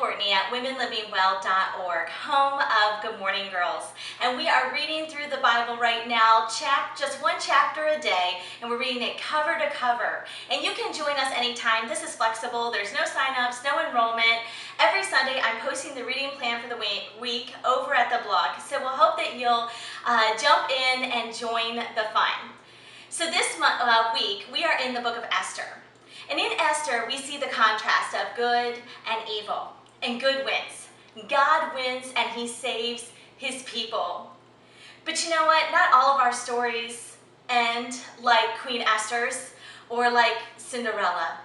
Courtney at womenlivingwell.org, home of Good Morning Girls. And we are reading through the Bible right now, just one chapter a day, and we're reading it cover to cover. And you can join us anytime. This is flexible. There's no sign-ups, no enrollment. Every Sunday, I'm posting the reading plan for the week over at the blog. So we'll hope that you'll jump in and join the fun. So this week, we are in the book of Esther. And in Esther, we see the contrast of good and evil, and good wins. God wins and he saves his people. But you know what? Not all of our stories end like Queen Esther's or like Cinderella.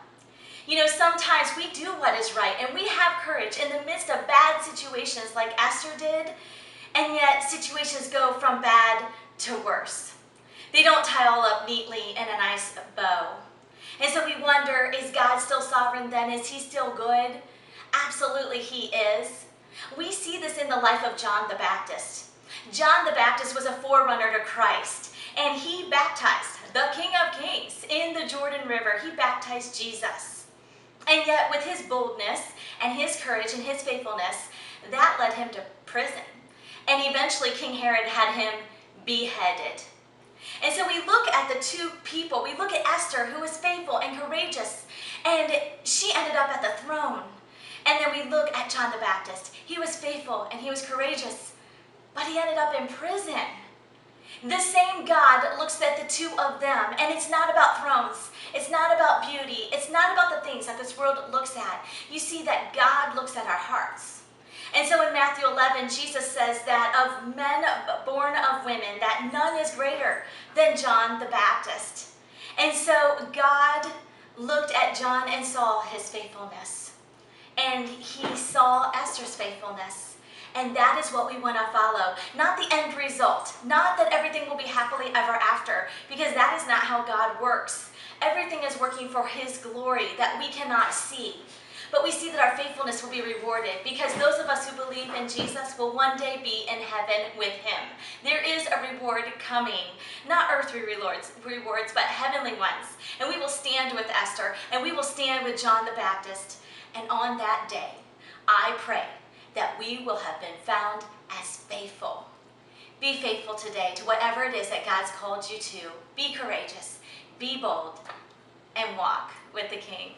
You know, sometimes we do what is right and we have courage in the midst of bad situations like Esther did, and yet situations go from bad to worse. They don't tie all up neatly in a nice bow. And so we wonder, is God still sovereign then? Is he still good? Absolutely he is. We see this in the life of John the Baptist. John the Baptist was a forerunner to Christ, and he baptized the King of Kings in the Jordan River. He baptized Jesus. And yet with his boldness and his courage and his faithfulness, that led him to prison. And eventually King Herod had him beheaded. And so we look at the two people. We look at Esther, who was faithful and courageous, and she ended up at the throne. And then we look at John the Baptist. He was faithful and he was courageous, but he ended up in prison. The same God looks at the two of them, and it's not about thrones. It's not about beauty. It's not about the things that this world looks at. You see that God looks at our hearts. And so in Matthew 11, Jesus says that of men born of women, that none is greater than John the Baptist. And so God looked at John and saw his faithfulness. And he saw Esther's faithfulness. And that is what we want to follow. Not the end result. Not that everything will be happily ever after, because that is not how God works. Everything is working for his glory that we cannot see. But we see that our faithfulness will be rewarded, because those of us who believe in Jesus will one day be in heaven with him. There is a reward coming, not earthly rewards, but heavenly ones. And we will stand with Esther, and we will stand with John the Baptist. And on that day, I pray that we will have been found as faithful. Be faithful today to whatever it is that God's called you to. Be courageous, be bold, and walk with the King.